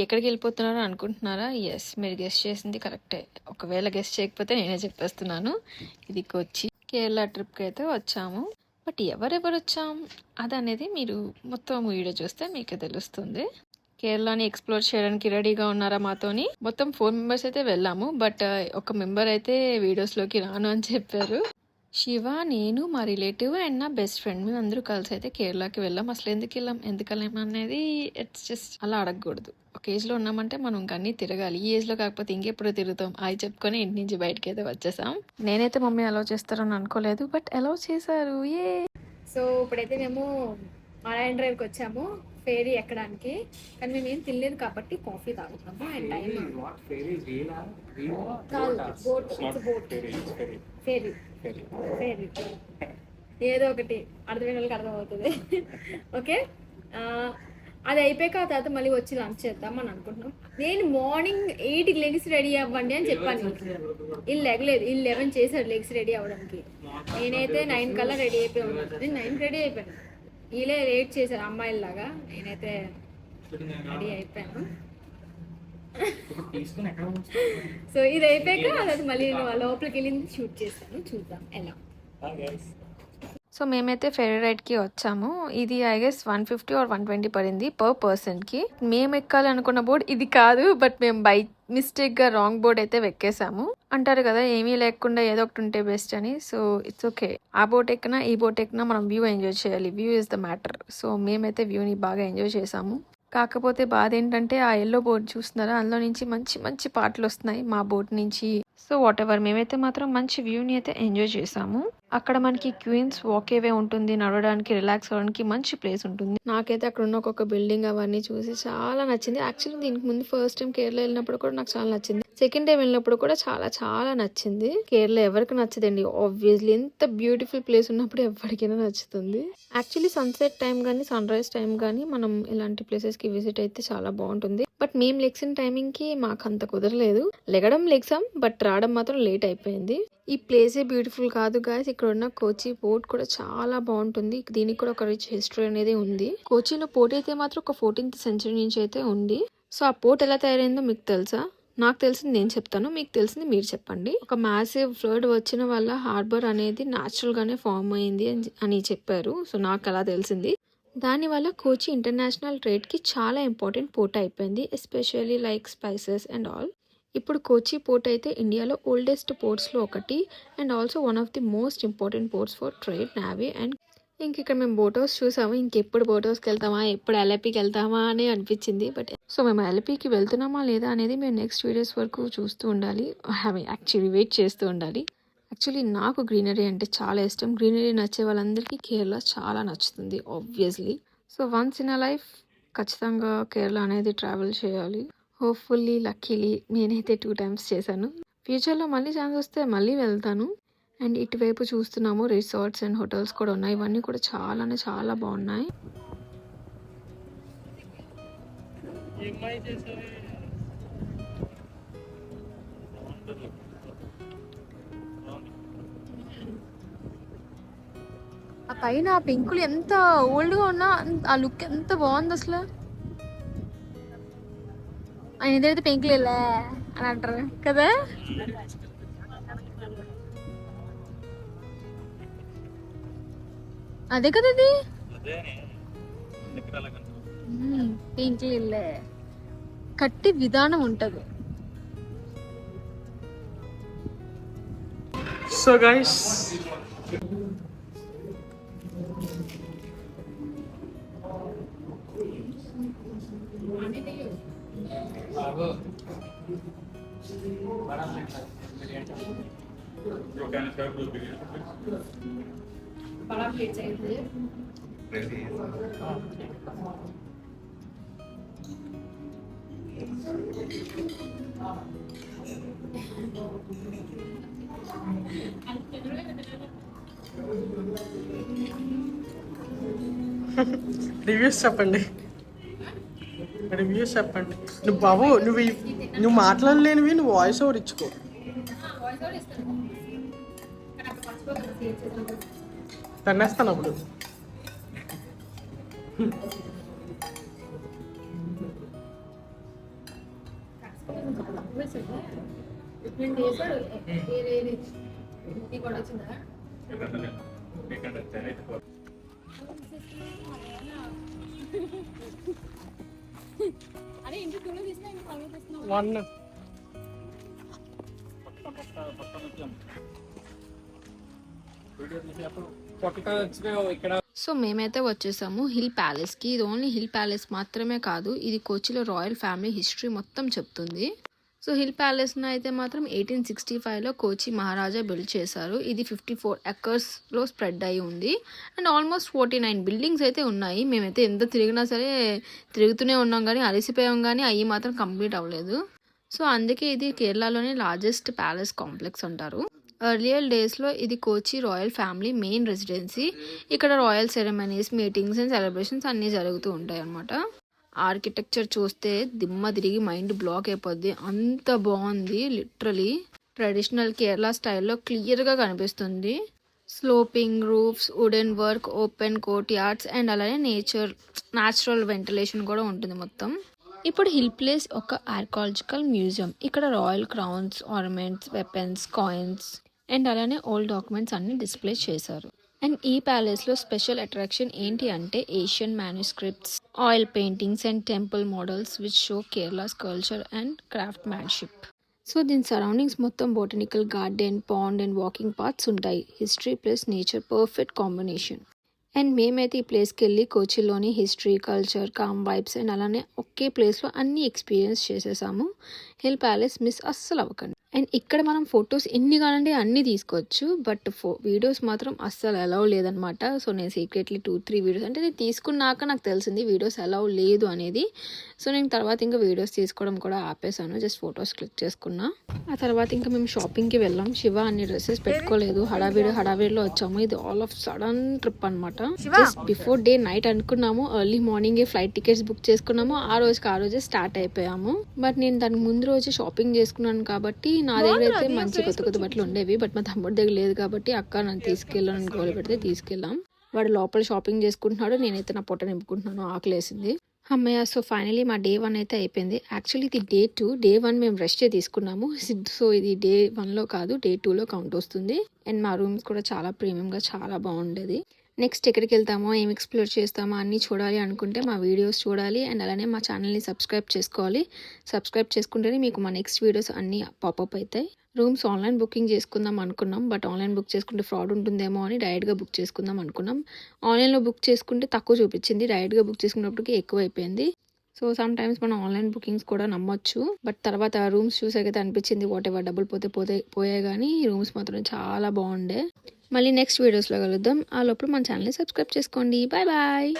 ఎక్కడికి వెళ్ళిపోతున్నారో అనుకుంటున్నారా? ఎస్, మీరు గెస్ట్ చేసింది కరెక్టే. ఒకవేళ గెస్ట్ చేయకపోతే నేనే చెప్పేస్తున్నాను. ఇది కొచ్చి కేరళ ట్రిప్కి అయితే వచ్చాము. బట్ ఎవరెవరు వచ్చాం అదనేది మీరు మొత్తం వీడియో చూస్తే మీకే తెలుస్తుంది. కేరళని ఎక్స్ప్లోర్ చేయడానికి రెడీగా ఉన్నారా మాతోని? మొత్తం 4 మెంబర్స్ అయితే వెళ్ళాము. బట్ ఒక మెంబర్ అయితే వీడియోస్లోకి రాను అని చెప్పారు. శివ, నేను, మా రిలేటివ్ అండ్ నా బెస్ట్ ఫ్రెండ్, మేము అందరూ కలిసి అయితే కేరళకి వెళ్ళాం. అసలు ఎందుకు వెళ్ళాం అనేది ఇట్స్ జస్ట్ అలా అడగకూడదు. ఒక ఏజ్లో ఉన్నామంటే మనం అన్నీ తిరగాలి. ఈ ఏజ్లో కాకపోతే ఇంకెప్పుడు తిరుగుతాం? అవి చెప్పుకొని ఇంటి నుంచి బయటకి అయితే వచ్చేసాం. నేనైతే మమ్మీ అలౌ చేస్తారని అనుకోలేదు, బట్ అలౌ చేశారు. సో ఇప్పుడైతే మేము మరైన్ డ్రైవ్కి వచ్చాము ఫేరీ ఎక్కడానికి. కానీ మేము ఏం తినలేదు కాబట్టి కాఫీ తాగుతాము. అండ్ టైం ఫేరీ ఫేరీ ఏదో ఒకటి అర్థమైన వాళ్ళకి అర్థమవుతుంది. ఓకే, అది అయిపోయాక ఆ తర్వాత మళ్ళీ వచ్చి లంచ్ చేద్దాం అని అనుకుంటున్నాం. నేను మార్నింగ్ 8కి లెగ్స్ రెడీ అవ్వండి అని చెప్పాను. వీళ్ళు లెగలేదు, వీళ్ళు 11 చేశారు లెగ్స్ రెడీ అవ్వడానికి. నేనైతే 9 కల్లా రెడీ అయిపోయి ఉన్నాను. నేను 9 రెడీ అయిపోయాను. వీళ్ళే లేట్ చేశారు అమ్మాయిలాగా. నేనైతే రెడీ అయిపోయాను. సో ఇది అయిపోయాక అది మళ్ళీ లోపలికి వెళ్ళింది షూట్ చేస్తాను. చూద్దాం ఎలా. సో మేమైతే ఫెరీ రైడ్కి వచ్చాము. ఇది ఐ గెస్ 150 or 120 పడింది పర్ పర్సన్కి. మేము ఎక్కాలి అనుకున్న బోర్డ్ ఇది కాదు, బట్ మేము బై మిస్టేక్గా రాంగ్ బోర్డ్ అయితే వెక్కేసాము. అంటారు కదా ఏమీ లేకుండా ఏదో ఒకటి ఉంటే బెస్ట్ అని. So it's okay. ఆ బోట్ ఎక్కినా ఈ బోట్ ఎక్కినా మనం వ్యూ ఎంజాయ్ చేయాలి. View is the matter. So మేమైతే వ్యూని బాగా ఎంజాయ్ చేసాము. కాకపోతే బాధ ఏంటంటే ఆ ఎల్లో బోట్ చూస్తున్నారా, అందులో నుంచి మంచి మంచి పాటలు వస్తున్నాయి మా బోట్ నుంచి. సో వాట్ ఎవర్, మేమైతే మాత్రం మంచి వ్యూని అయితే ఎంజాయ్ చేసాము. అక్కడ మనకి క్వీన్స్ వాకేవే ఉంటుంది, నడవడానికి రిలాక్స్ అవ్వడానికి మంచి ప్లేస్ ఉంటుంది. నాకైతే అక్కడ ఉన్న ఒక్కొక్క బిల్డింగ్ అవన్నీ చూసి చాలా నచ్చింది. యాక్చువల్లీ దీనికి ముందు ఫస్ట్ టైం కేరళ వెళ్ళినప్పుడు కూడా నాకు చాలా నచ్చింది. సెకండ్ టైం వెళ్ళినప్పుడు కూడా చాలా చాలా నచ్చింది. కేరళ ఎవరికి నచ్చదండి ఆబ్వియస్లీ. ఎంత బ్యూటిఫుల్ ప్లేస్ ఉన్నప్పుడు ఎవరికైనా నచ్చుతుంది. యాక్చువల్లీ సన్సెట్ టైం కానీ సన్ రైజ్ టైం కానీ మనం ఇలాంటి ప్లేసెస్ కి విజిట్ అయితే చాలా బాగుంటుంది. బట్ మేము లెగ్సిన టైమింగ్ కి మాకు అంత కుదరలేదు. లెగడం లెగ్సాం, బట్ రావడం మాత్రం లేట్ అయిపోయింది. ఈ ప్లేసే బ్యూటిఫుల్ కాదు గాయస్, ఇక్కడ ఉన్న కోచి పోర్ట్ కూడా చాలా బాగుంటుంది. దీనికి కూడా ఒక రిచ్ హిస్టరీ అనేది ఉంది. కోచిలో పోర్ట్ అయితే మాత్రం ఒక 14th century నుంచి అయితే ఉంది. సో ఆ పోర్ట్ ఎలా తయారైందో మీకు తెలుసా? నాకు తెలిసింది నేను చెప్తాను, మీకు తెలిసింది మీరు చెప్పండి. ఒక మ్యాసివ్ ఫ్లడ్ వచ్చిన వల్ల హార్బర్ అనేది న్యాచురల్ గానే ఫామ్ అయింది అని చెప్పారు. సో నాకు అలా తెలిసింది. దానివల్ల కోచి ఇంటర్నేషనల్ ట్రేడ్ కి చాలా ఇంపార్టెంట్ పోర్ట్ అయిపోయింది, especially like spices and all. ఇప్పుడు కోచి పోర్ట్ అయితే ఇండియాలో ఓల్డెస్ట్ పోర్ట్స్లో ఒకటి and also one of the most important ports for trade, navy and. ఇక్కడ మేము బోట్ హౌస్ చూసాము. ఇంకెప్పుడు బోట్ హౌస్కి వెళ్తామా, ఎప్పుడు ఎల్ఐపికి వెళ్తామా అని అనిపించింది. బట్ సో మేము ఎల్ఐపికి వెళ్తున్నామా లేదా అనేది మేము నెక్స్ట్ వీడియోస్ వరకు చూస్తూ ఉండాలి. యాక్చువల్లీ వెయిట్ చేస్తూ ఉండాలి. యాక్చువల్లీ నాకు గ్రీనరీ అంటే చాలా ఇష్టం. గ్రీనరీ నచ్చే వాళ్ళందరికీ కేరళ చాలా నచ్చుతుంది obviously. So once in a life ఖచ్చితంగా కేరళ అనేది ట్రావెల్ చేయాలి. హోప్ఫుల్లీ లక్కీలీ నేనైతే 2 times చేశాను. ఫ్యూచర్లో మళ్ళీ ఛాన్స్ వస్తే మళ్ళీ వెళ్తాను. అండ్ ఇటువైపు చూస్తున్నాము రిసార్ట్స్ అండ్ హోటల్స్ కూడా ఉన్నాయి. ఇవన్నీ కూడా చాలానే చాలా బాగున్నాయి. ఆ పైన ఆ పెంకులు ఎంత ఓల్డ్గా ఉన్నా ఆ లుక్ ఎంత బాగుంది అసలు. ఆయన ఇదైతే పెంకులేలే అని అంటారు కదా. అదే కదా అది పెంకులేలే కట్టి విధానం ఉంటది. సో గైస్ बड़ा प्लेट चाहिए। రివ్యూస్ చెప్పండి, రివ్యూస్ చెప్పండి. నువ్వు బాబు నువ్వు మాట్లాడలేనివి నువ్వు వాయిస్ ఓవర్ ఇచ్చుకో. తన్నేస్తాను అప్పుడు. అరే ఇంటి టూలో తీసినా ఇంకా పనులు తీస్తున్నావు 1 సో మేమైతే వచ్చేసాము హిల్ ప్యాలెస్కి. ఇది ఓన్లీ హిల్ ప్యాలెస్ మాత్రమే కాదు, ఇది కోచిలో రాయల్ ఫ్యామిలీ హిస్టరీ మొత్తం చెప్తుంది. సో హిల్ ప్యాలెస్ను అయితే మాత్రం 1865లో కోచి మహారాజా బిల్డ్ చేశారు. ఇది 54 ఎకర్స్లో స్ప్రెడ్ అయి ఉంది అండ్ ఆల్మోస్ట్ 49 బిల్డింగ్స్ అయితే ఉన్నాయి. మేమైతే ఎంత తిరిగినా సరే తిరుగుతూనే ఉన్నాం కానీ అలసిపోయాం కానీ అవి మాత్రం కంప్లీట్ అవ్వలేదు. సో అందుకే ఇది కేరళలోనే లార్జెస్ట్ ప్యాలెస్ కాంప్లెక్స్ అంటారు. ఎర్లియర్ డేస్లో ఇది కోచి రాయల్ ఫ్యామిలీ మెయిన్ రెసిడెన్సీ. ఇక్కడ royal ceremonies, meetings and celebrations అన్నీ జరుగుతూ ఉంటాయి అన్నమాట. ఆర్కిటెక్చర్ చూస్తే దిమ్మ తిరిగి మైండ్ బ్లాక్ అయిపోద్ది, అంత బాగుంది. లిటరలీ ట్రెడిషనల్ కేరళ స్టైల్లో క్లియర్గా కనిపిస్తుంది. Sloping roofs, wooden work, open courtyards and అలానే న్యాచురల్ వెంటిలేషన్ కూడా ఉంటుంది మొత్తం. ఇప్పుడు హిల్ ప్లేస్ ఒక ఆర్కాలజికల్ మ్యూజియం. ఇక్కడ royal crowns, ornaments, weapons, coins and అలానే ఓల్డ్ డాక్యుమెంట్స్ అన్ని డిస్ప్లే చేశారు. అండ్ ఈ ప్యాలెస్లో స్పెషల్ అట్రాక్షన్ ఏంటి అంటే Asian manuscripts, oil paintings and temple models which show Kerala's culture and craftsmanship. So దీని సరౌండింగ్స్ మొత్తం botanical garden, pond and walking paths ఉంటాయి. History plus nature perfect combination. And మేమైతే ఈ ప్లేస్కి వెళ్ళి కోచిలోని history, culture, calm vibes and అలానే ఒకే ప్లేస్లో అన్ని ఎక్స్పీరియన్స్ చేసేసాము. హిల్ ప్యాలెస్ మిస్ అస్సలు అవ్వకండి. అండ్ ఇక్కడ మనం ఫొటోస్ ఎన్ని కావాలంటే అన్నీ తీసుకోవచ్చు, బట్ వీడియోస్ మాత్రం అస్సలు అలౌ లేదనమాట. సో నేను సీక్రెట్లీ 2-3 వీడియోస్ అంటే నేను తీసుకున్నాక నాకు తెలిసింది వీడియోస్ అలౌ లేదు అనేది. సో నేను తర్వాత ఇంకా వీడియోస్ తీసుకోవడం కూడా ఆపేసాను, జస్ట్ ఫొటోస్ క్లిక్ చేసుకున్నా. ఆ తర్వాత ఇంకా మేము షాపింగ్కి వెళ్ళాం. శివ అన్ని డ్రెస్సెస్ పెట్టుకోలేదు, హడావిడిలో వచ్చాము. ఇది ఆల్ ఆఫ్ సడన్ ట్రిప్ అనమాట. జస్ట్ బిఫోర్ డే నైట్ అనుకున్నాము, early morning flight tickets book చేసుకున్నాము. ఆ రోజే స్టార్ట్ అయిపోయాము. బట్ నేను దానికి ముందు రోజు షాపింగ్ చేసుకున్నాను కాబట్టి నా దగ్గర అయితే మంచి కొత్త బట్టలు ఉండేవి. బట్ మా తమ్ముడి దగ్గర లేదు కాబట్టి అక్క నన్ను తీసుకెళ్ళాను గోలు పెడితే తీసుకెళ్ళాం. వాడు లోపల షాపింగ్ చేసుకుంటున్నాడు, నేనైతే నా పొట్ట నింపుకుంటున్నాను, ఆకలేసింది. అమ్మయ్య. సో ఫైనలీ మా డే 1 అయితే అయిపోయింది. యాక్చువల్లీ ఇది డే 2. డే 1 మేము రెస్ట్ తీసుకున్నాము. సో ఇది డే 1లో కాదు, డే 2లో కౌంట్ వస్తుంది. అండ్ మా రూమ్స్ కూడా చాలా ప్రీమియంగా చాలా బాగుండేది. నెక్స్ట్ ఎక్కడికి వెళ్తామో, ఏం ఎక్స్ప్లోర్ చేస్తామో అన్నీ చూడాలి అనుకుంటే మా వీడియోస్ చూడాలి అండ్ అలానే మా ఛానల్ని సబ్స్క్రైబ్ చేసుకోవాలి. సబ్స్క్రైబ్ చేసుకుంటేనే మీకు మా నెక్స్ట్ వీడియోస్ అన్నీ పాపప్ అవుతాయి. రూమ్స్ ఆన్లైన్ బుకింగ్ చేసుకుందాం అనుకున్నాం, బట్ ఆన్లైన్ బుక్ చేసుకుంటే ఫ్రాడ్ ఉంటుందేమో అని డైరెక్ట్గా బుక్ చేసుకుందాం అనుకున్నాం. ఆన్లైన్లో బుక్ చేసుకుంటే తక్కువ చూపించింది, డైరెక్ట్గా బుక్ చేసుకున్నప్పటికీ ఎక్కువ అయిపోయింది. సో సమ్ టైమ్స్ మనం ఆన్లైన్ బుకింగ్స్ కూడా నమ్మొచ్చు. బట్ తర్వాత రూమ్స్ చూసాకైతే అనిపించింది వాట్ ఎవర్ డబ్బులు పోయాయి కానీ రూమ్స్ మాత్రం చాలా బాగుండే. మళ్ళీ నెక్స్ట్ వీడియోస్లో కలుద్దాం. ఆ లోపల మన ఛానల్ని సబ్స్క్రైబ్ చేసుకోండి. Bye bye.